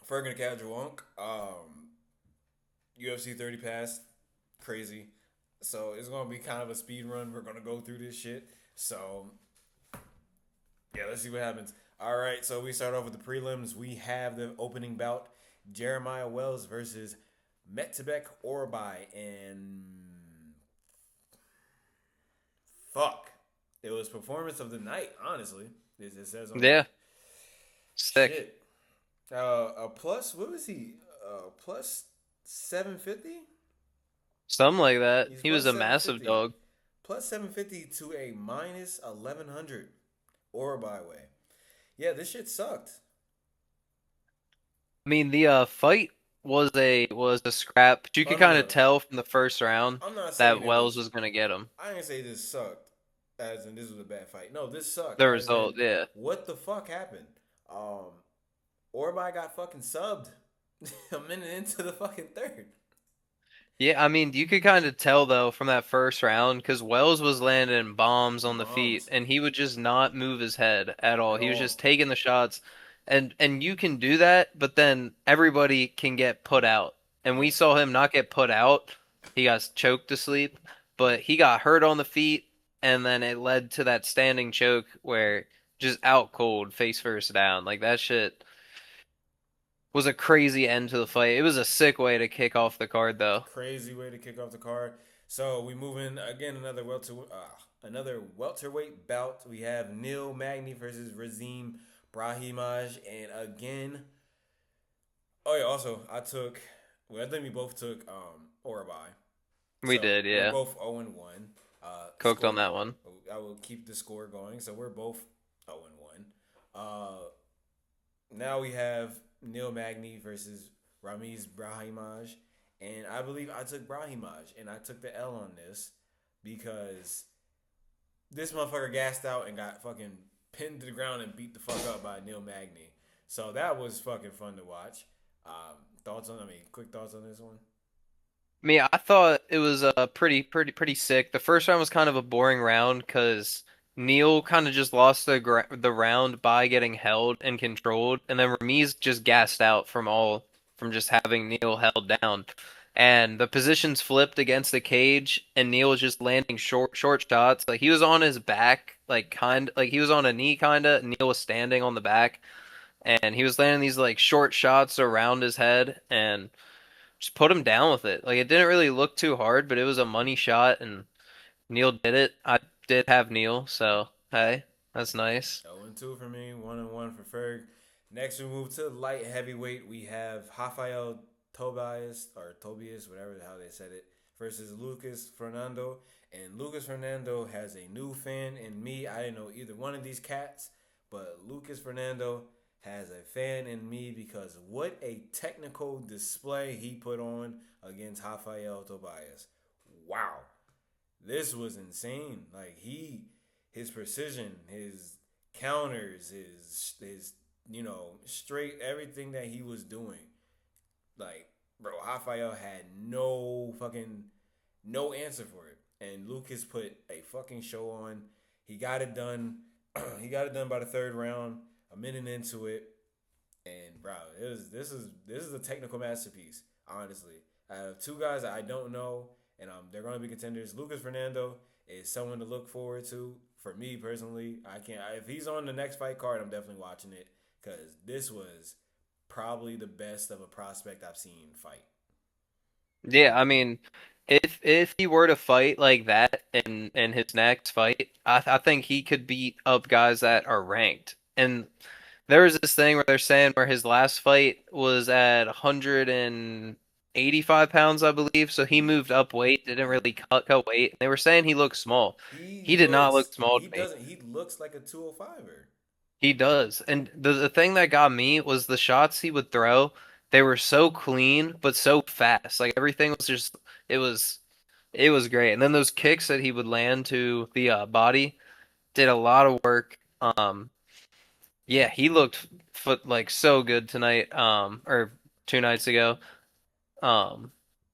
Ferg The Causal Unc. UFC 30 pass, crazy. So it's gonna be kind of a speed run. We're gonna go through this shit. So yeah, let's see what happens. All right, so we start off with the prelims. We have the opening bout: Jeremiah Wells versus Metzebek Orbai, and fuck, it was performance of the night. Honestly, it says on Yeah, sick. shit. A plus. What was he? Plus 750. Something like that. He's He was plus a massive 750. dog. Plus 750 to a minus 1100 or byway. Yeah, this shit sucked. I mean, the fight was a scrap, but you Oh, could no, kind no, of no. tell from the first round I'm not saying that it Wells was. was gonna get him. I didn't say this sucked, as in this was a bad fight. No, this sucked, The as in result, yeah. what the fuck happened? Um, Orbai got fucking subbed a minute into the fucking third. Yeah, I mean, you could kind of tell though from that first round because Wells was landing bombs on the feet Bombs and he would just not move his head at all. at He was just all. taking the shots and you can do that, but then everybody can get put out. And we Yeah. saw him not get put out. He got choked to sleep, but he got hurt on the feet and then it led to that standing choke where just out cold, face first down. Like that shit was a crazy end to the fight. It was a sick way to kick off the card though. Crazy way to kick off the card. So we move in again another welterweight bout. We have Neil Magny versus Razim Brahimaj, and again, oh yeah. Also, I think we both took Orabai. We So did, we're yeah. both 0-1. Cooked Score. on that one. I will keep the score going. So we're both 0-1. Now we have Neil Magny versus Ramiz Brahimaj. And I believe I took Brahimaj and I took the L on this because this motherfucker gassed out and got fucking pinned to the ground and beat the fuck up by Neil Magny. So that was fucking fun to watch. Quick thoughts on this one? Me, I thought it was pretty sick. The first round was kind of a boring round because Neil kind of just lost the round by getting held and controlled, and then Ramiz just gassed out from just having Neil held down. And the positions flipped against the cage, and Neil was just landing short shots. Like he was on his back, like he was on a knee kinda, and Neil was standing on the back, and he was landing these like short shots around his head and just put him down with it. Like it didn't really look too hard, but it was a money shot and Neil did it. I did have Neil, so hey, that's nice. 0-2 for me, 1-1 for Ferg. Next, we move to light heavyweight. We have Rafael Tobias, whatever the hell they said it, versus Lucas Fernando. And Lucas Fernando has a new fan in me. I didn't know either one of these cats, but Lucas Fernando has a fan in me because what a technical display he put on against Rafael Tobias. Wow. This was insane. Like his precision, his counters, his straight everything that he was doing. Like, bro, Rafael had no answer for it. And Lucas put a fucking show on. He got it done. He got it done by the third round, a minute into it. And bro, this is a technical masterpiece, honestly. I have two guys that I don't know, and they're going to be contenders. Lucas Fernando is someone to look forward to. For me personally, I can't. If he's on the next fight card, I'm definitely watching it because this was probably the best of a prospect I've seen fight. Yeah, I mean, if he were to fight like that in his next fight, I think he could beat up guys that are ranked. And there was this thing where they're saying where his last fight was at 185 pounds, I believe. So he moved up weight, didn't really cut weight. They were saying he looked small. He He did not looks look small he to me. doesn't he looks like a 205er. He does. And the thing that got me was the shots he would throw. They were so clean, but so fast. Like everything was just, it was, it was great. And then those kicks that he would land to the body did a lot of work. Yeah, he looked like so good tonight, or 2 nights ago. Um,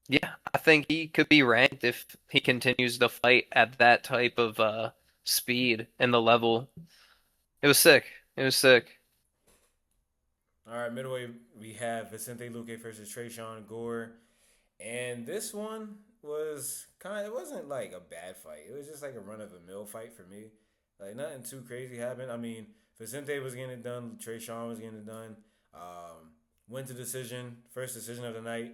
yeah, I think he could be ranked if he continues to fight at that type of speed and the level. It was sick. It was sick. All right, middleweight we have Vicente Luque versus Trayshawn Gore, and this one was kind. It wasn't like a bad fight. It was just like a run of the mill fight for me. Like nothing too crazy happened. I mean, Vicente was getting it done. Trayshawn was getting it done. Went to decision, first decision of the night.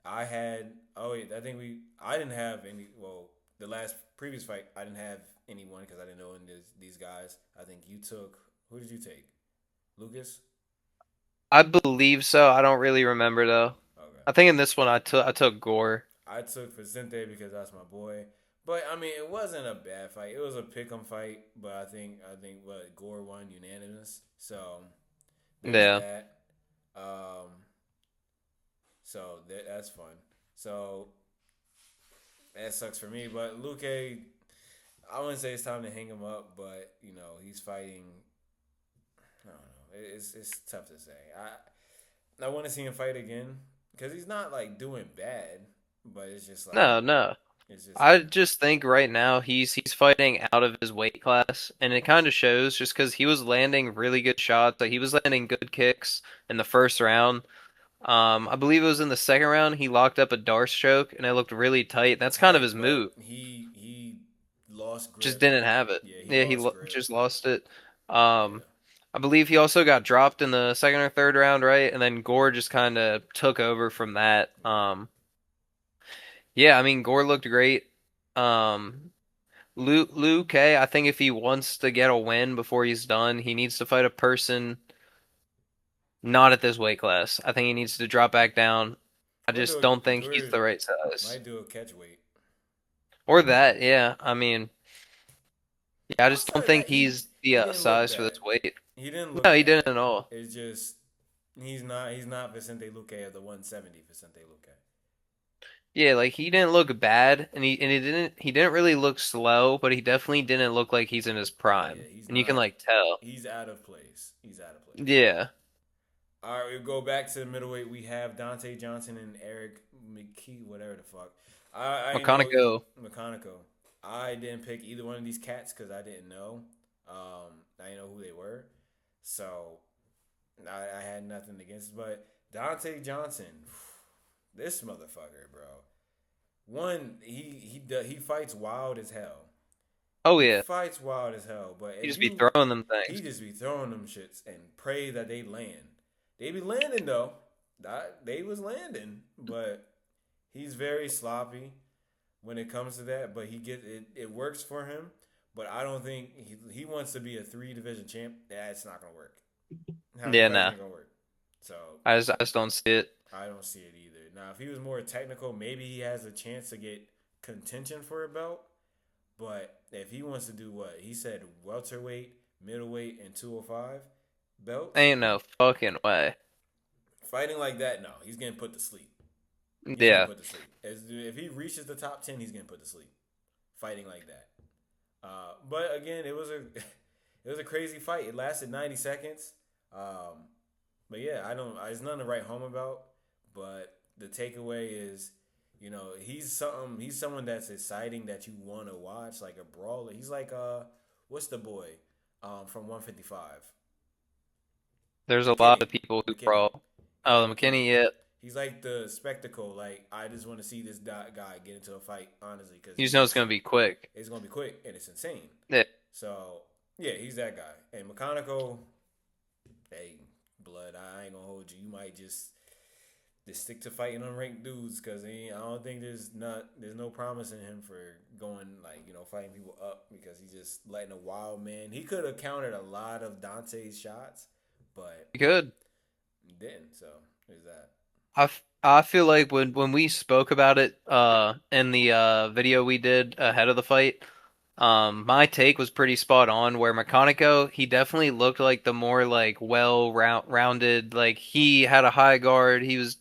I had. Oh wait, I think we. I didn't have any. Well, the last previous fight, I didn't have anyone because I didn't know any of these guys. I think you took. Who did you take? Lucas. I believe so. I don't really remember though. Okay. I think in this one I took Gore. I took Vicente because that's my boy. But I mean, it wasn't a bad fight. It was a pick'em fight, but I think what Gore won unanimous. So there's Yeah. that. Um, that's fun. So that sucks for me. But Luque, I wouldn't say it's time to hang him up, but he's fighting. I don't know. It's tough to say. I want to see him fight again because he's not like doing bad, but it's just like No, no. it's just I like just think right now he's fighting out of his weight class, and it kind of shows just because he was landing really good shots. Like he was landing good kicks in the first round. I believe it was in the second round he locked up a Darce choke, and it looked really tight. That's kind of tight, his but move. he lost Just grip. didn't have it. Yeah, he Yeah, he lost grip. just lost it. Um, Yeah, I believe he also got dropped in the second or third round, right? And then Gore just kind of took over from that. yeah. Yeah, I mean Gore looked great. Um, Liu Kei, I think if he wants to get a win before he's done, he needs to fight a person not at this weight class. I think he needs to drop back down. I Or just do don't think a, he's or the right size. might do a catch weight. Or that, yeah. I mean, yeah, I just don't Outside of think that, he's the he didn't look size for bad. this weight. He didn't No, look he didn't bad. at all. It's just he's not Vicente Luque of the 170 Vicente Luque. Yeah, like he didn't look bad, and he didn't really look slow, but he definitely didn't look like he's in his Yeah, prime, he's and you can not. like tell. He's out of place. He's out of place. Yeah, All right, we go back to the middleweight. We have Dante Johnson and Eric McKee, whatever the fuck. I didn't know McConaughey. Meconico. I didn't pick either one of these cats because I didn't know. I didn't know who they were, so I had nothing against it. But Dante Johnson, this motherfucker, bro. One, he fights wild as hell. Oh He yeah, fights wild as hell. But he if just be you, throwing them he things. just be throwing them shits and pray that they land. They be landing though. They was landing, but he's very sloppy when it comes to that. But he get it. It works for him. But I don't think he wants to be a 3 division champ. That's not gonna work. How the Yeah, fights nah, ain't gonna work. So I just don't see it. I don't see it either. Now, if he was more technical, maybe he has a chance to get contention for a belt. But if he wants to do what he said, welterweight, middleweight, and 205 belts, Ain't no fucking way. fighting like that, no, he's getting put to sleep. He's getting Yeah, put to sleep. If he reaches the top 10, he's getting put to sleep. Fighting like that. But again, it was a it was a crazy fight. It lasted 90 seconds. Um, but yeah, I don't. It's nothing to write home about. But the takeaway is, he's something. He's someone that's exciting that you want to watch, like a brawler. He's like what's the boy, from 155? there's a lot McKinney. of people who McKinney. brawl. Yeah, Oh, the McKinney. McKinney, yeah, He's like the spectacle. Like I just want to see this guy get into a fight, honestly, because you he just know it's just gonna be quick. it's gonna be quick and it's insane. Yeah, So yeah, he's that guy. And Meconico, hey, blood, I ain't gonna hold you. You might just stick to fighting unranked dudes because I don't think there's no promise in him for going like fighting people up because he's just letting a wild man. He could have countered a lot of Dante's shots, but you could. he didn't. So there's that. I feel like when we spoke about it in the video we did ahead of the fight, my take was pretty spot on where McConaughey, he definitely looked like the more like rounded, like he had a high guard, he was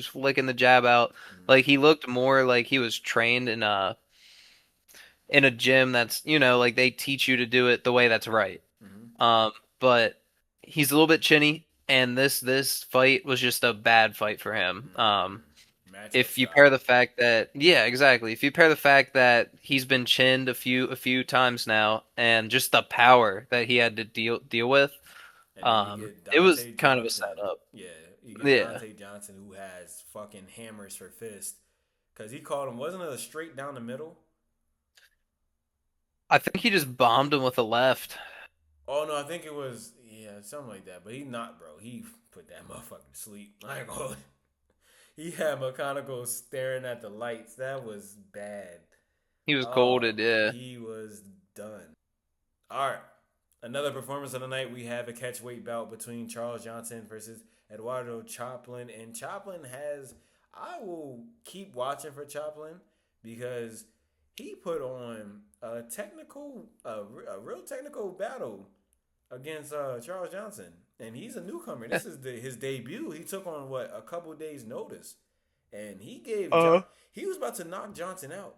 flicking the jab out. Mm-hmm. Like he looked more like he was trained in a gym that's, like they teach you to do it the way that's right. Mm-hmm. But he's a little bit chinny, and this fight was just a bad fight for him. Matchup If you pair style. the fact that, yeah, exactly. If you pair the fact that he's been chinned a few times now, and just the power that he had to deal with, And then you get It was Dante kind of a Johnson. setup. Yeah, you get Yeah. Dante Johnson who has fucking hammers for fist. Cause he called him, wasn't it a straight down the middle? I think he just bombed him with a left. Oh no, I think it was yeah, something like that. But he not, bro. He put that motherfucker to sleep. I ain't gonna. He had McConaughey staring at the lights. That was bad. He was Oh, colded, yeah. he was done. All right. Another performance of the night. We have a catchweight bout between Charles Johnson versus Eduardo Choplin. And Choplin has, I will keep watching for Choplin because he put on a real technical battle against Charles Johnson. And he's a newcomer. Yeah. This is his debut. He took on what, a couple days notice. And Uh, he was about to knock Johnson out.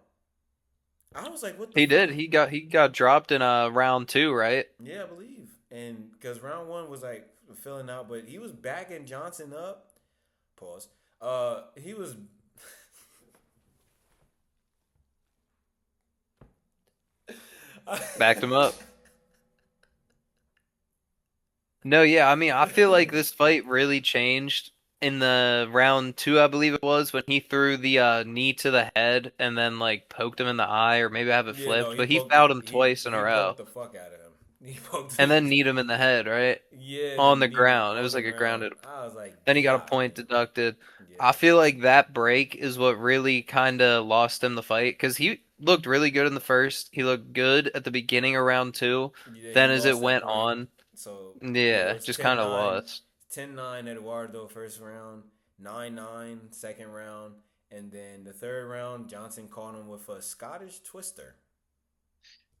I was like, what the he did. fuck? He got dropped in round two, right? Yeah, I believe. And because round one was like filling out, but he was backing Johnson up. Pause. He was. Backed him up. No, yeah, I mean, I feel like this fight really changed in the round two, I believe it was, when he threw the knee to the head and then like poked him in the eye, or maybe I have it Yeah, no, flipped, but he fouled him he twice in a he row poked the fuck out of him. He poked. and then kneed him in the head, right? Yeah, and On then the kneed him ground. It on was the like a ground. grounded. I was like, Then he got a God point damn. deducted. I Yeah, feel like that break is what really kind of lost him the fight because he looked really good in the first. He looked good at the beginning of round two. yeah, he Then as it lost that went break. on, So yeah, it yeah, was just ten kind of nine, lost. 10-9 Eduardo first round, 9-9 second round, and then the third round Johnson caught him with a Scottish twister.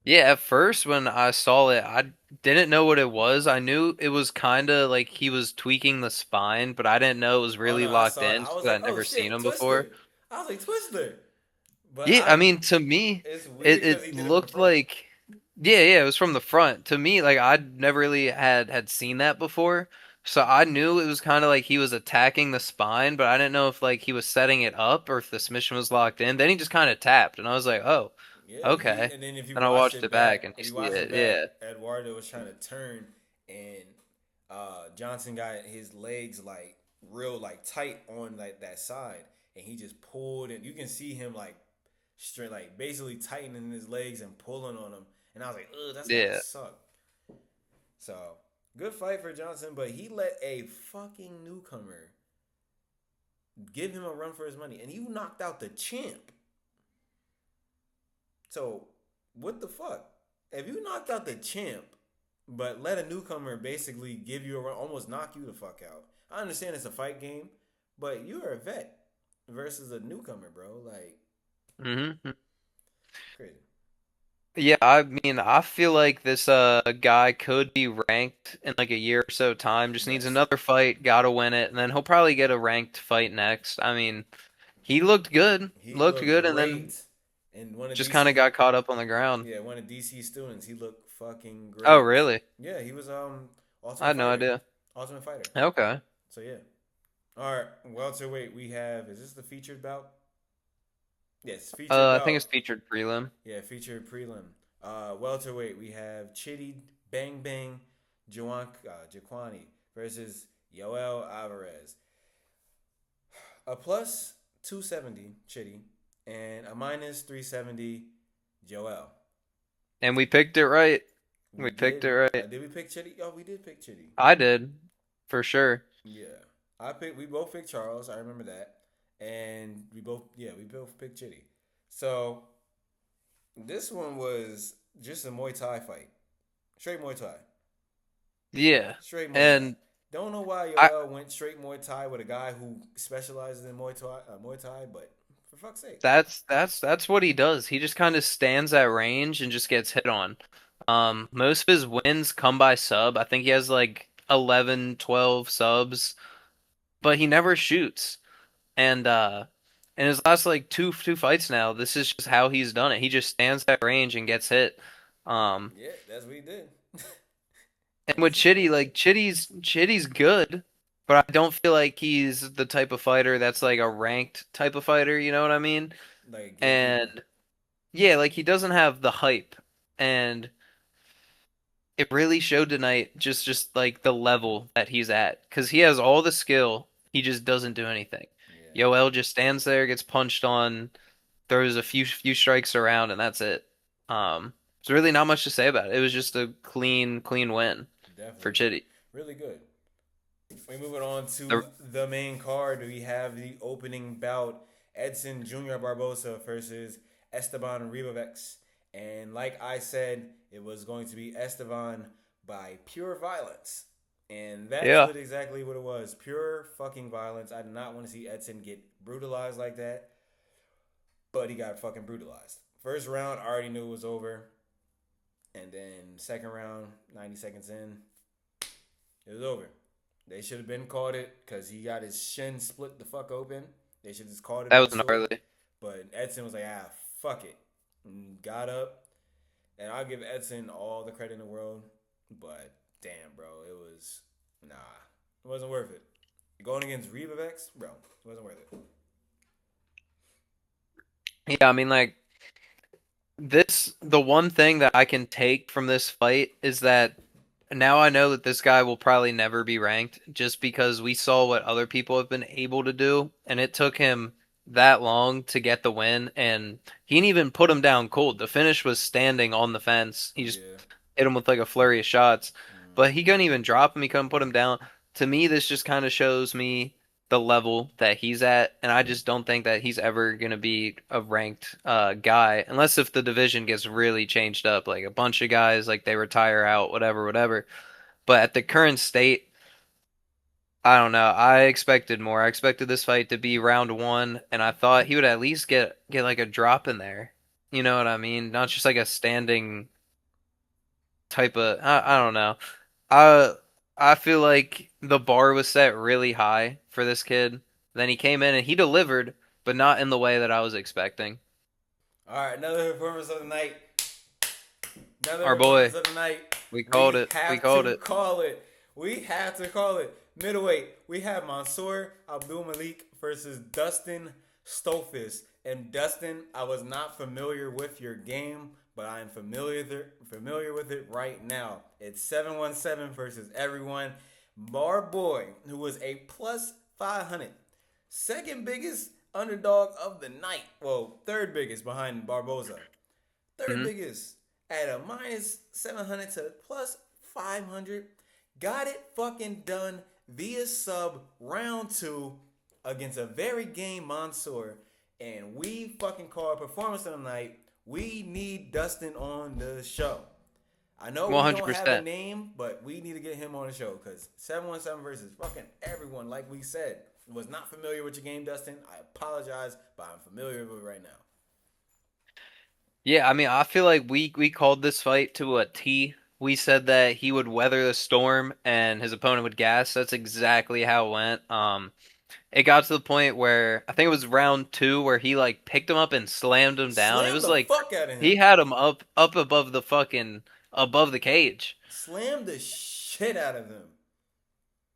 Yeah, at first when I saw it, I didn't know what it was. I knew it was kind of like he was tweaking the spine, but I didn't know it was Oh really no, I locked saw it. in I because was like, I'd oh never seen shit, him twister. before. I was like twister, but Yeah, I mean, to me, it's weird because he it did it from the looked front. like, yeah, it was from the front. To me, like I'd never really had seen that before, so I knew it was kind of like he was attacking the spine, but I didn't know if like he was setting it up or if the submission was locked in. Then he just kind of tapped, and I was like, oh, Yeah, he okay. and then Then I watched it back, and you if you see watch it it, back, yeah, Eduardo was trying to turn, and Johnson got his legs like real like tight on like that side, and he just pulled, and you can see him like straight like basically tightening his legs and pulling on him, and I was like, ugh, that's gotta yeah, suck. So good fight for Johnson, but he let a fucking newcomer give him a run for his money, and you knocked out the champ. So what the fuck? If you knocked out the champ, but let a newcomer basically give you a run, almost knock you the fuck out. I understand it's a fight game, but you're a vet versus a newcomer, bro. Like hmm crazy. yeah. I mean, I feel like this guy could be ranked in like a year or so time. Just needs Yes, another fight, gotta win it, and then he'll probably get a ranked fight next. I mean. He he looked looked good, and then great. And one of just kind of DC, got caught up on the ground. yeah, one of DC students, he looked fucking Oh, great. really? Yeah, he was I ultimate had no fighter, idea. ultimate fighter. Okay. So yeah. All right, welterweight. We have. Is this the featured bout? Yes, featured I think bout. it's featured prelim. Yeah, featured prelim. Welterweight, we have Chitty Bang Bang Jaquani versus Yoel Alvarez. A plus 270 Chitty and a minus 370 Joel. And we picked it right. We We picked did. it right. Did we pick Chitty? Oh, we did pick Chitty. I did, for sure. Yeah, I picked. We both picked Charles. I remember that, and we both picked Chitty. So this one was just a Muay Thai fight, straight Muay Thai. Yeah. Straight Muay Thai. And Don't know why I Yoel went straight Muay Thai with a guy who specializes in Muay Thai, but for fuck's sake. that's what he does. He just kind of stands at range and just gets hit on. Most of his wins come by sub. I think he has like 11, 12 subs, but he never shoots. And in his last like two fights now, this is just how he's done it. He just stands at range and gets hit. Um, Yeah, that's what he did. and with That's Chitty, exactly like Chitty's good, but I don't feel like he's the type of fighter that's like a ranked type of fighter. You know what I mean? like a gatekeeper. And yeah, like he doesn't have the hype. And it really showed tonight just like the level that he's at because he has all the skill, he just doesn't do anything. Yeah, Yoel just stands there, gets punched on, throws a few strikes around, and that's it. There's really not much to say about it. It was just a clean win for definitely. Chitty. Really good. We moving on The, to the main card. We have the opening bout: Edson Junior Barbosa versus Esteban Ribavex. And like I said, it was going to be Esteban by pure violence. And that's yeah, exactly what it was. Pure fucking violence. I did not want to see Edson get brutalized like that, but he got fucking brutalized. First round, I already knew it was over. And then second round, 90 seconds in, it was over. They should have been called it because he got his shin split the fuck open. They should have just called it that on the was sword. gnarly. But Edson was like, fuck it. And got up. And I'll give Edson all the credit in the world. But damn, bro, it was, nah. It wasn't worth it. Going against Rebavex, bro, it wasn't worth it. Yeah, I mean like the one thing that I can take from this fight is that now I know that this guy will probably never be ranked just because we saw what other people have been able to do, and it took him that long to get the win, and he didn't even put him down cold. The finish was standing on the fence. He just Yeah. hit him with like a flurry of shots, Mm-hmm. but he couldn't even drop him. He couldn't put him down. To me, this just kind of shows me the level that he's at, and I just don't think that he's ever gonna be a ranked guy unless if the division gets really changed up, like a bunch of guys like they retire out, whatever, whatever. But at the current state, I don't know. I expected more. I expected this fight to be round one, and I thought he would at least get like a drop in there. You know what I mean? Not just like a standing type of. I don't know. I I feel like the bar was set really high for this kid. Then he came in and he delivered, but not in the way that I was expecting. All right, another performance of the night. Another Our performance boy, of the night. we called We it. We have called to it. call it. We have to call it. Middleweight. We have Mansoor Abdul Malik versus Dustin Stolfus. And Dustin, I was not familiar with your game, but I am familiar with it right now. It's 717 versus everyone. Our boy, who was a plus 500, second biggest underdog of the night. Well, third biggest behind Barboza. Third Hmm. biggest at a minus 700 to plus 500. Got it fucking done via sub round two against a very game Mansoor. And we fucking call a performance of the night. We need Dustin on the show. I know we don't have a 100%. name, but we need to get him on the show because 717 versus fucking everyone, like we said, was not familiar with your game, Dustin. I apologize, but I'm familiar with it right now. Yeah, I mean, I feel like we called this fight to a T. We said that he would weather the storm and his opponent would gas. That's exactly how it went. It got to the point where I think it was round two where he like picked him up and slammed him down. It Slam was the like fuck out of he him. had him up above the fucking above the cage. Slam the shit out of him.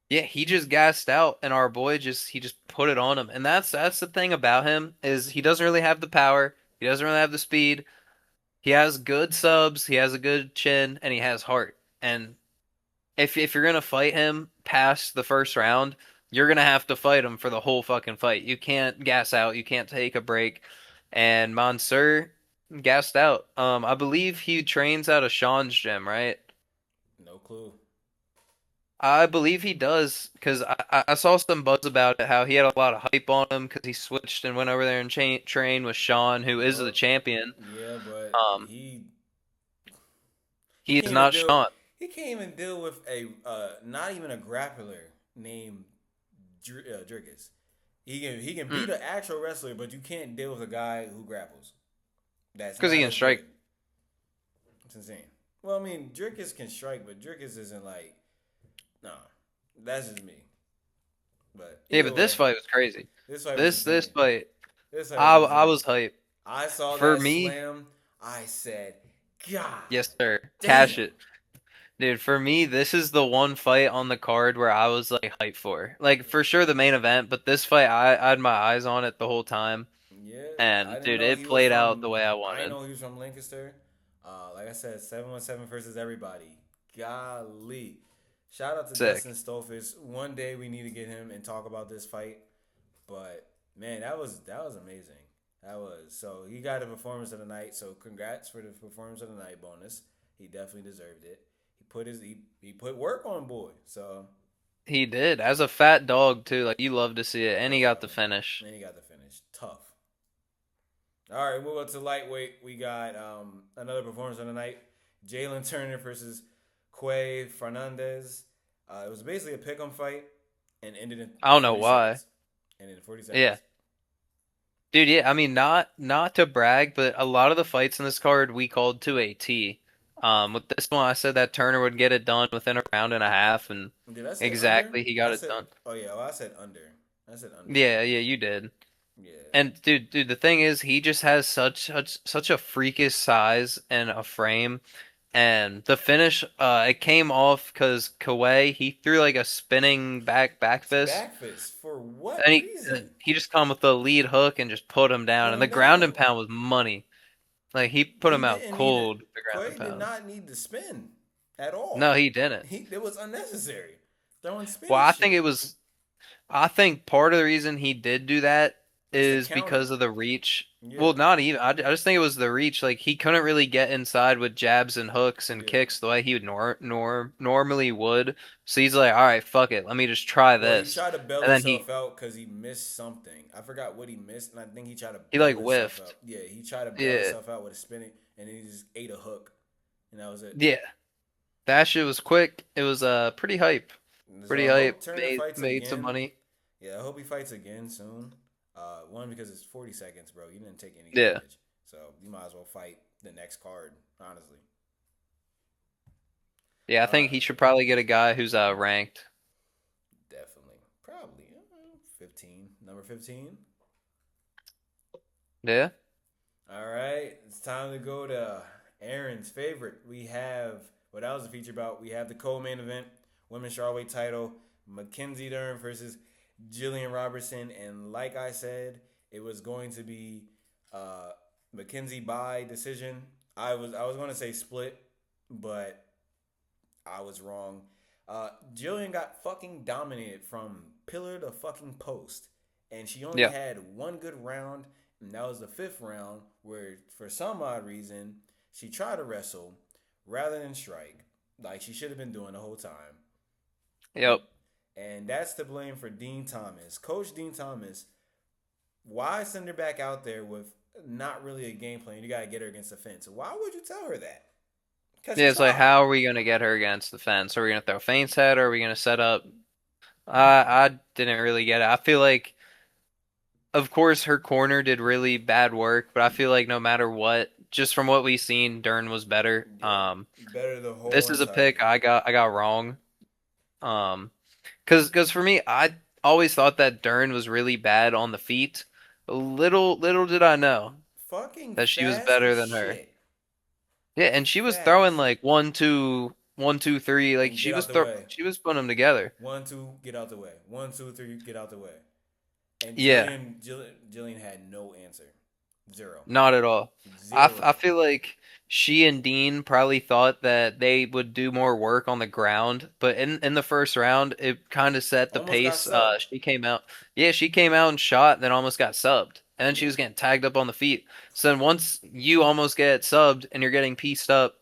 Yeah, he just gassed out, and our boy just put it on him. And that's the thing about him is he doesn't really have the power. He doesn't really have the speed. He has good subs, he has a good chin, and he has heart. And if you're gonna fight him past the first round, you're gonna have to fight him for the whole fucking fight. You can't gas out, you can't take a break. And Mansoor gassed out. I believe he trains out of Sean's gym, right? No clue. I believe he does because I saw some buzz about it, how he had a lot of hype on him because he switched and went over there and trained with Sean, who is the Yup. champion. Yeah, but Um, he he can't is even not deal. Sean. He can't even deal with a not even a grappler named Drickus. He can beat Mm, an actual wrestler, but you can't deal with a guy who grapples. That's because he not can as good. strike. It's insane. Well, I mean, Drickus can strike, but Drickus isn't like, nah. That's just me. But Yeah, either but this way, fight was crazy. this fight was This insane. fight, This fight was I insane. was hyped. I saw For that me, slam. I said, God yes, sir. Cash damn. it. Dude, for me, this is the one fight on the card where I was like hyped for. Like for sure the main event, but this fight I had my eyes on it the whole time. Yeah, I And didn't dude, know it he was played out the from. way I I didn't wanted. know he was from Lancaster. Like I said, 717 versus everybody. Golly. Shout out to Dustin Sick. Stolfus. One day we need to get him and talk about this fight. But man, that was amazing. That was so he got a performance of the night. So congrats for the performance of the night bonus. He definitely deserved it. He put work on boy. So He did. As a fat dog too, like you love to see it. And he let's got go. the finish. And he got the finish. Tough. All right, move up to lightweight. We got another performance of the night. Jalen Turner versus Quay Fernandez. It was basically a pick'em fight and ended in I don't know 40 why. seconds. Ended in 40 Yeah. seconds. Dude, yeah, I mean not to brag, but a lot of the fights in this card we called to a T. With this one I said that Turner would get it done within a round and a half and Did I say under? exactly he I got it said, done. oh yeah, well, I said under. I said under. Yeah, yeah, you did. Yeah. And dude, the thing is, he just has such a freakish size and a frame. And the finish, it came off because Kawhi he threw like a spinning back fist, Backfist. For what and reason? he just come with the lead hook and just put him down. Put And the him ground down. and pound was money. Like he put He him out didn't need it. cold. The ground and Quay did pound. not need to spin at No, all. he didn't. It was unnecessary. Throwing Well, spinny I think it shit. was. I think part of the reason he did do that It's the is because counter. of the reach. Well, Yeah. not even. I just think it was the reach. Like he couldn't really get inside with jabs and hooks and Yeah. kicks the way he would normally would. So he's like, all right, fuck it. Let me just try Well, he this. tried to bail And then himself out because he missed something. I forgot what he missed, and I think he tried to he bail like himself whiffed. out. Yeah, he tried to bail Yeah, himself out with a spinning, and then he just ate a hook, and that was it. yeah. That shit was quick. It was pretty hype. So Pretty I hope hype. Turner fights Made some again. money. Yeah, I hope he fights again soon. One because it's 40 seconds, bro. You didn't take any Yeah. damage, so you might as well fight the next card. Honestly, Yeah, I think uh, he should probably get a guy who's ranked. definitely, probably 15, number 15. Yeah. All right, it's time to go to Aaron's favorite. We have what that was the feature about. We have the co-main event, women's strawweight title, Mackenzie Dern versus Jillian Robertson, and like I said, it was going to be Mackenzie by decision. I was going to say split, but I was wrong. Jillian got fucking dominated from pillar to fucking post, and she only Yeah. had one good round, and that was the fifth round, where for some odd reason she tried to wrestle rather than strike, like she should have been doing the whole time. Yep. And that's to blame for Dean Thomas, Coach Dean Thomas. Why send her back out there with not really a game plan? You got to get her against the fence. Why would you tell her that? Because she Yeah, it's like tried. how are we gonna get her against the fence? Are we gonna throw feints at her? Are we gonna set up? I didn't really get it. I feel like, of course, her corner did really bad work, but I feel like no matter what, just from what we seen, Dern was better. Yeah, better the whole This is a entire pick game. I got wrong. Um, cause for me, I always thought that Dern was really bad on the feet. Little did I know Fucking that she was fast better as than her. shit. Yeah, and she was throwing Fast. like 1, 2, 1, 2, 3. Like And get out the way. she was putting them together. 1, 2, get out the way. 1, 2, 3, get out the way. And Yeah. Jillian had no answer. Zero. Not at all. I Zero. feel like she and Dean probably thought that they would do more work on the ground, but in the first round, it kind of set the Almost got pace. subbed. She came out, yeah, she came out and shot, then almost got subbed, and then she Yeah. was getting tagged up on the feet. So then once you almost get subbed and you're getting pieced up,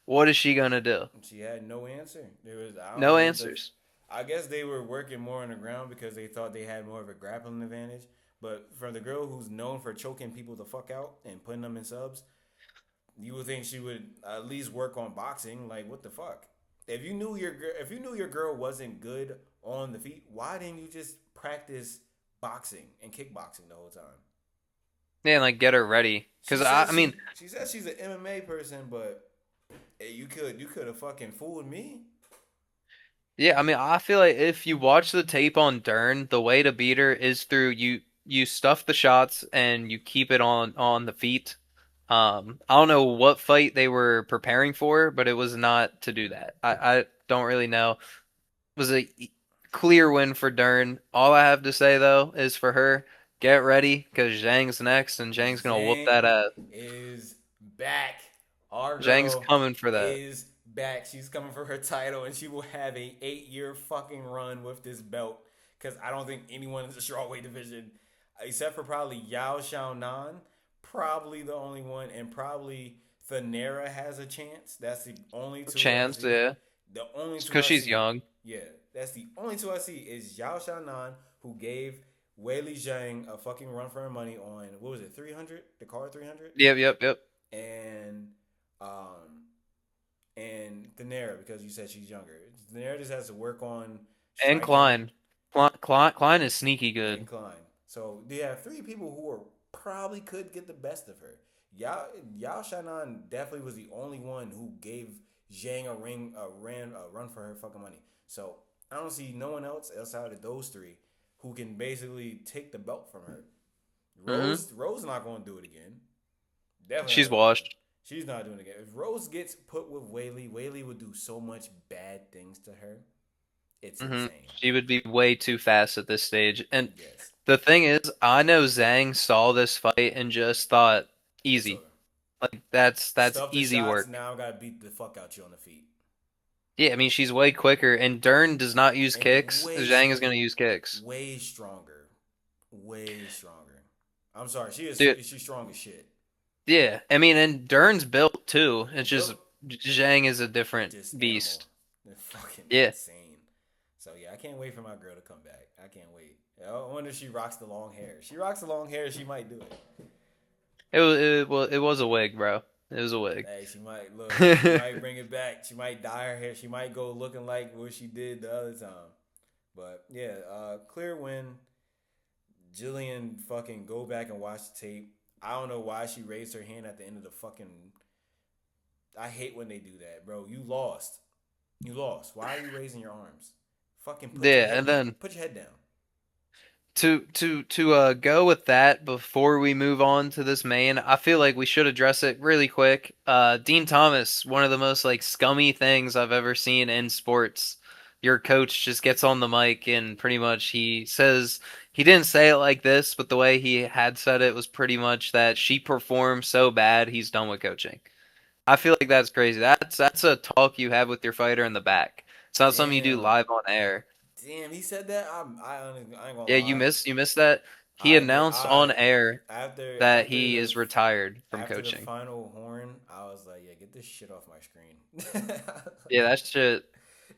what is she gonna do? She had no answer. There was I don't No know what the. answers. I guess they were working more on the ground because they thought they had more of a grappling advantage. But for the girl who's known for choking people the fuck out and putting them in subs, you would think she would at least work on boxing. Like what the fuck? If you knew your girl wasn't good on the feet, why didn't you just practice boxing and kickboxing the whole time? Yeah, and like get her ready. She Cause says I mean, she says she's an MMA person, but hey, you could have fucking fooled me. yeah, I mean, I feel like if you watch the tape on Dern, the way to beat her is through you stuff the shots and you keep it on the feet. I don't know what fight they were preparing for, but it was not to do that. I don't really know. It was a clear win for Dern. All I have to say though is for her, get ready because Zhang's next and Zhang's gonna whoop Zhang that ass. is back. Our Zhang's girl coming for that. is back. She's coming for her title, and she will have a 8 year fucking run with this belt. Because I don't think anyone in the strawweight division, except for probably Yao Xiaonan, probably the only one, and probably Thanera has a chance. That's the only two that I Chance, see. yeah. The only It's two because I she's see. young. Yeah, that's the only two I see is Yao Xiaonan, who gave Weili Zhang a fucking run for her money on what was it, 300? The card 300, Yep, yep, yep. and um and Thanera because you said she's younger. Thanera just has to work on And striking Klein. Klein is sneaky good. and Klein. So they have three people who are probably could get the best of her. Yao Shannon definitely was the only one who gave Zhang a run for her fucking money. So I don't see no one else outside of those three who can basically take the belt from her. Hmm. Rose not going to do it again. Definitely not She's going to do it again. washed. She's not doing it again. If Rose gets put with Whaley would do so much bad things to her. It's Hmm. insane. She would be way too fast at this stage. And Yes, the thing is, I know Zhang saw this fight and just thought, it's easy. over. Like that's Stuff the easy shots. work. Now I gotta beat the fuck out you on the feet. Yeah, I mean she's way quicker, and Dern does not use And kicks. Zhang is gonna use kicks. way stronger, way stronger. I'm sorry, Dude, she's strong as shit. yeah, I mean, and Dern's built too. It's just Built Zhang is a different this animal. beast. They're fucking Yeah, insane. So yeah, I can't wait for my girl to come back. I can't wait. I wonder if she rocks the long hair. If she rocks the long hair, she might do it. it was a wig, bro. It was a wig. Hey, she might look. She might bring it back. She might dye her hair. She might go looking like what she did the other time. But yeah, clear win. Jillian fucking go back and watch the tape. I don't know why she raised her hand at the end of the fucking. I hate when they do that, bro. You lost. You lost. Why are you raising your arms? Fucking Yeah, and then put your head down. to go with that before we move on to this main, I feel like we should address it really quick. Dean Thomas, one of the most like scummy things I've ever seen in sports. Your coach just gets on the mic and pretty much he says he didn't say it like this, but the way he had said it was pretty much that she performed so bad he's done with coaching. I feel like that's crazy. That's a talk you have with your fighter in the back. It's not something you do Damn. live on air. Damn, he said that. I ain't gonna Yeah, lie. you missed that. He announced on I air that after he the is retired from after the coaching. final horn, I was like, yeah, get this shit off my screen. Yeah, that shit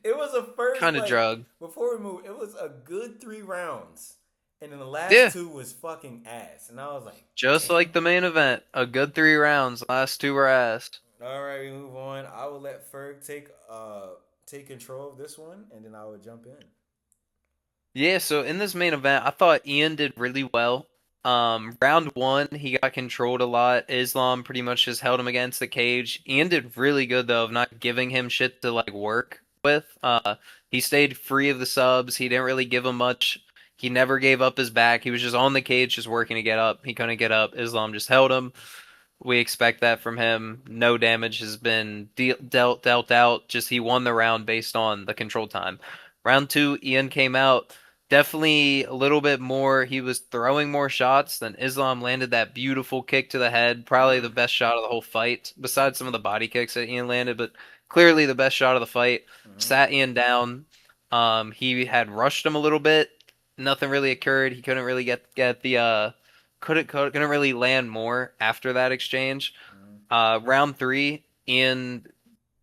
It was a first kind of like drug. before we moved, it was a good 3 rounds. And then the last Yeah, two was fucking ass. And I was like, just damn. like the main event, a good 3 rounds. Last two were ass. All right, we move on. I will let Ferg take control of this one and then I will jump in. Yeah, so in this main event, I thought Ian did really well. Round one, he got controlled a lot. Islam pretty much just held him against the cage. Ian did really good though of not giving him shit to like work with. He stayed free of the subs. He didn't really give him much. He never gave up his back. He was just on the cage, just working to get up. He couldn't get up. Islam just held him. We expect that from him. No damage has been dealt out. Just he won the round based on the control time. Round two, Ian came out definitely a little bit more. He was throwing more shots than Islam landed that beautiful kick to the head. Probably the Mm. best shot of the whole fight, besides some of the body kicks that Ian landed, but clearly the best shot of the fight. Mm-hmm. Sat Ian down. He had rushed him a little bit. Nothing really occurred. He couldn't really get the couldn't really land more after that exchange. Mm-hmm. Round three, in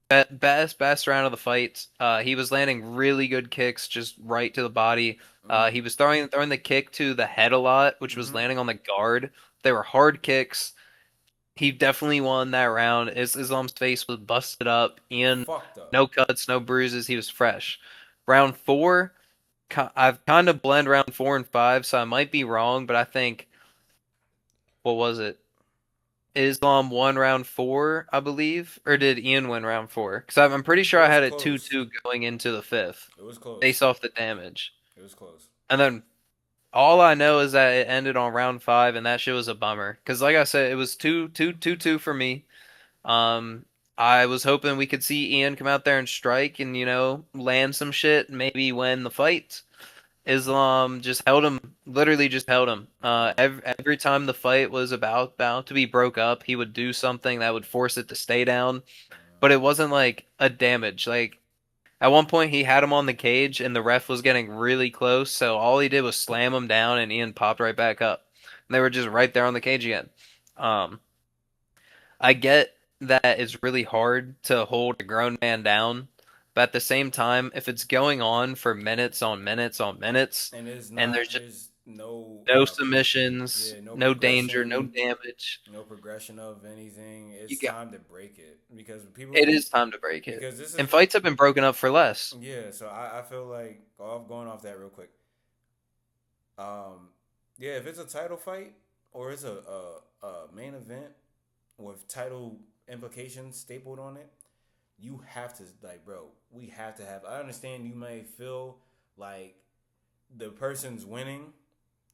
best round of the fight. He was landing really good kicks, just right to the body. Mm-hmm. He was throwing the kick to the head a lot, which was Mm-hmm. landing on the guard. They were hard kicks. He definitely won that round. Islam's face was busted up. Ian, Fucked up. no cuts, no bruises. He was fresh. Round four, I've kind of blend round four and five, so I might be wrong, but I think what was it? Islam won round four, I believe, or did Ian win round four? Because I'm pretty It sure I was had it close. 2-2 going into the fifth, It was close. based off the damage. It was close. And then all I know is that it ended on round five, and that shit was a bummer. Because like I said, it was 2-2 for me. Um, I was hoping we could see Ian come out there and strike and land some shit, maybe win the fight. Islam just held him, literally just held him. Mm-hmm. Every time the fight was about to be broke up, he would do something that would force it to stay down. but it wasn't like a damage. Like at one point he had him on the cage and the ref was getting really close, so all he did was slam him down and Ian popped right back up. And they were just right there on the cage again. Um, I get that it's really hard to hold a grown man down, but at the same time, if it's going on for minutes on minutes on minutes, And there's and not there's just there's no no submissions, yeah, no no danger, no progression, damage, no progression of anything. you It's got time to break it because it people is time to break it. because this And is fights have been broken up for less. yeah. So I feel like off going off that real quick. Yeah, if it's a title fight or it's a main event with title implications stapled on it, you have to like, bro. We have to have. I understand you may feel like the person's winning,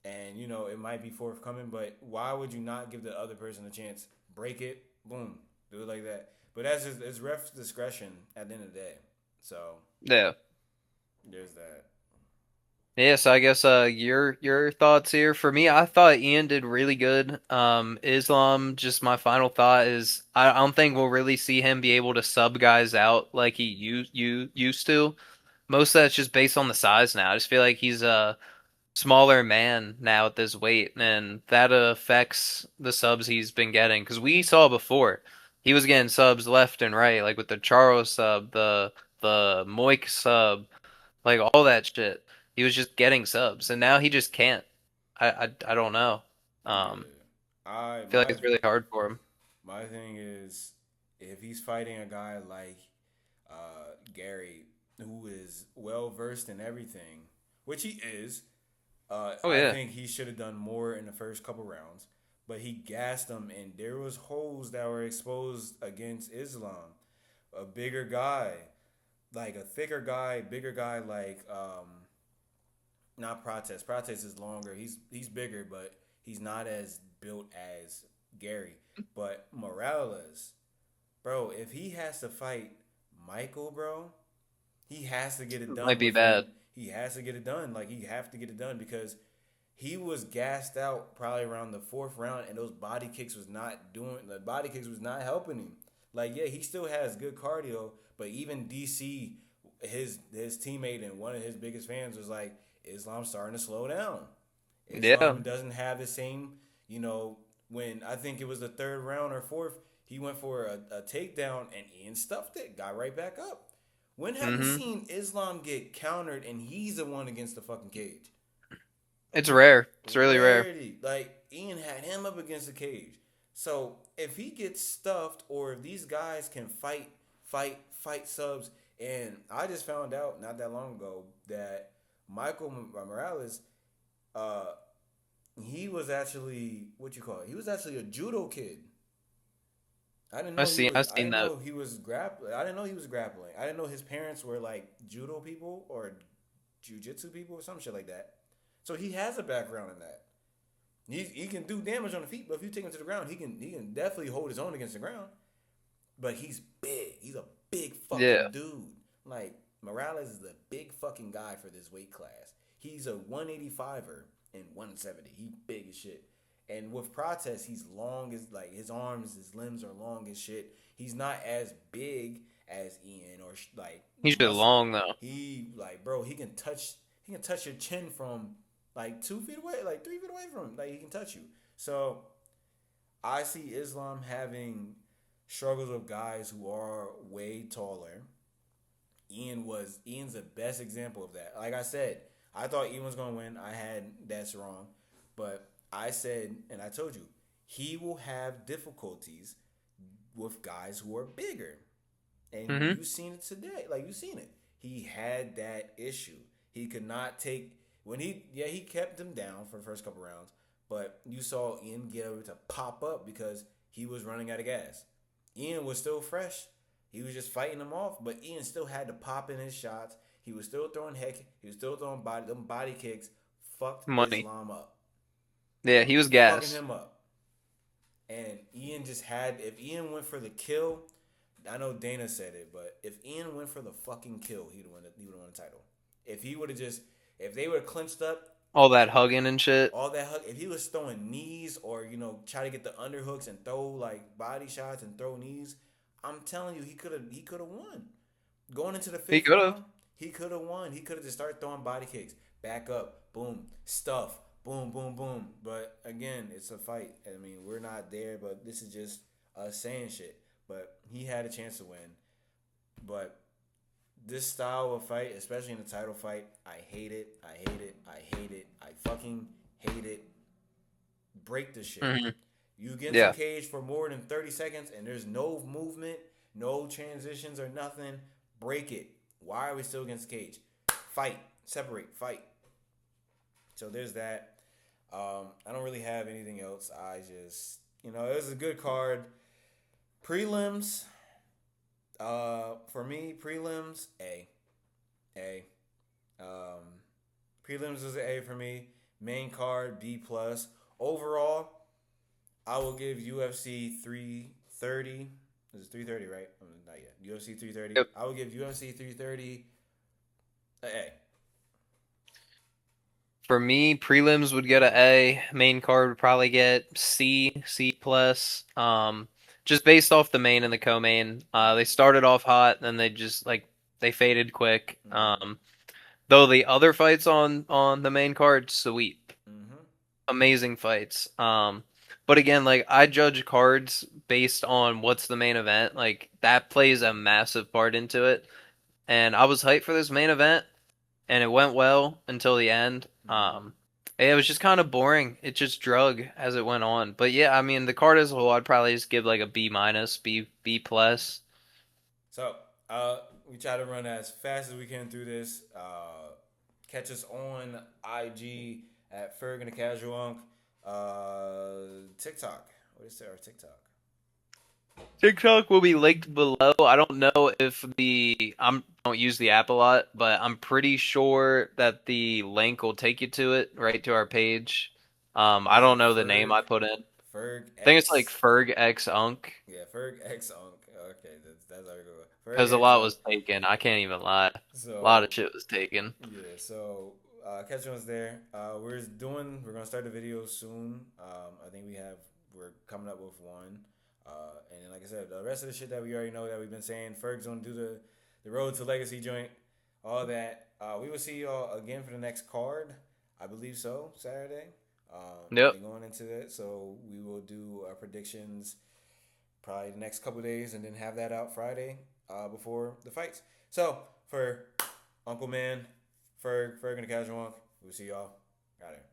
and it might be forthcoming, but why would you not give the other person a chance? Break it, boom, do it like that. But that's just it's ref's discretion at the end of the day. So Yeah. there's that. Yes, I guess your thoughts here. For me, I thought Ian did really good. Islam, just my final thought is I don't think we'll really see him be able to sub guys out like he used to. Most of that's just based on the size now. I just feel like he's a smaller man now at this weight, and that affects the subs he's been getting. Because we saw before, he was getting subs left and right, like with the Charo sub, the Moik sub, like all that shit. He was just getting subs, and now he just can't. I don't know. Yeah, I I feel like my it's really hard for him. my thing is if he's fighting a guy like Gary, who is well versed in everything, which he is. Oh I yeah. think he should have done more in the first couple rounds, but he gassed them, and there was holes that were exposed against Islam. A bigger guy, like a thicker guy, bigger guy, like not Protest. Protest is longer. He's bigger, but he's not as built as Gary. But Morales, bro, if he has to fight Michael, bro, he has to get it done Might be within. bad. He has to get it done. Like he have to get it done because he was gassed out probably around the fourth round, and those body kicks was not doing. The body kicks was not helping him. Like yeah, he still has good cardio, but even DC, his teammate and one of his biggest fans was like, Islam's starting to slow down. Yeah. Islam doesn't have the same, you know, when I think it was the third round or fourth, he went for a takedown and Ian stuffed it, got right back up. When have we hmm seen Islam get countered and he's the one against the fucking cage? It's rare. It's really rare. Rarity. Like Ian had him up against the cage. So if he gets stuffed or if these guys can fight subs, and I just found out not that long ago that Michael Morales, uh, he was actually what you call it. He was actually a judo kid. I didn't know he was. I've I seen didn't that. know he was grappling. I didn't know he was grappling. I didn't know his parents were like judo people or jujitsu people or some shit like that. So he has a background in that. He can do damage on the feet, but if you take him to the ground, he can definitely hold his own against the ground. But he's big. He's a big Yeah. fucking dude. Like Morales is a big fucking guy for this weight class. He's a 185er and 170. He big as shit. And with Protest, he's long as like his arms, his limbs are long as shit. He's not as big as Ian or like He's really muscle. long though. He like bro, he can touch your chin from like 2 feet away, like 3 feet away from him. Like he can touch you. So I see Islam having struggles with guys who are way taller. Ian's the best example of that. Like I said, I thought Ian was gonna win. I had that's wrong, but I said and I told you he will have difficulties with guys who are bigger, and hmm you've seen it today. Like you've seen it. He had that issue. He could not take when he kept him down for the first couple rounds, but you saw Ian get able to pop up because he was running out of gas. Ian was still fresh. He was just fighting them off, but Ian still had to pop in his shots. He was still throwing heck. He was still throwing body kicks. Fucked Money. Islam up. Yeah, he was Fucking gas. him up. And Ian just had. If Ian went for the kill, I know Dana said it, but if Ian went for the fucking kill, he'd win. He would have won the title. If he would have just, if they would have clinched up, All that hugging and shit. all that hug. If he was throwing knees or try to get the underhooks and throw like body shots and throw knees, I'm telling you, he could have won. Going into the He fifth could have. round, he could have won. He could have just started throwing body kicks, back up, boom, stuff, boom, boom, boom. But again, it's a fight. I mean, we're not there, but this is just us saying shit. But he had a chance to win. But this style of fight, especially in the title fight, I hate it. I hate it. I hate it. I fucking hate it. Break the shit. Hmm. You get into the Yeah. cage for more than 30 seconds and there's no movement, no transitions or nothing. Break it. Why are we still against the cage? Fight. Separate. Fight. So there's that. I don't really have anything else. I just, it was a good card. Prelims, for me, prelims, A. A. Um, Prelims was an A for me. Main card, B plus. Overall, I will give UFC 330. This is 330, right? Not yet. UFC 330. Yep. I will give UFC 330 an A. For me, prelims would get an A. Main card would probably get C, C plus. Just based off the main and the co-main. They started off hot, then they just like they faded quick. Mm-hmm. Though the other fights on the main card, sweet, Mm-hmm. amazing fights. But again, like I judge cards based on what's the main event. Like that plays a massive part into it. And I was hyped for this main event, and it went well until the end. Mm-hmm. It was just kind of boring. It just drug as it went on. But yeah, I mean, the card as a whole, I'd probably just give like a B minus, B plus. So, we try to run as fast as we can through this. Catch us on IG at Ferg the Causal Unc. TikTok. What is our TikTok? TikTok will be linked below. I don't know if I don't use the app a lot, but I'm pretty sure that the link will take you to it, right to our page. What I is don't it? know the name I put in. I Ferg think it's like X. Ferg X Unc Yeah, Ferg X Unc. Okay, that's our good. Ferg because a X lot Unc. was taken. I can't even lie. A lot So of shit was taken. yeah, so catch us there. We're gonna start the videos soon. I think we're coming up with one. And then like I said, the rest of the shit that we already know that we've been saying, Ferg's gonna do the road to legacy joint, all that. We will see y'all again for the next card. I believe so, Saturday. Yep. And going into that, so we will do our predictions probably the next couple of days, and then have that out Friday before the fights. So for Uncle Man, Ferg and the Casual Monk, we'll see y'all. Got it.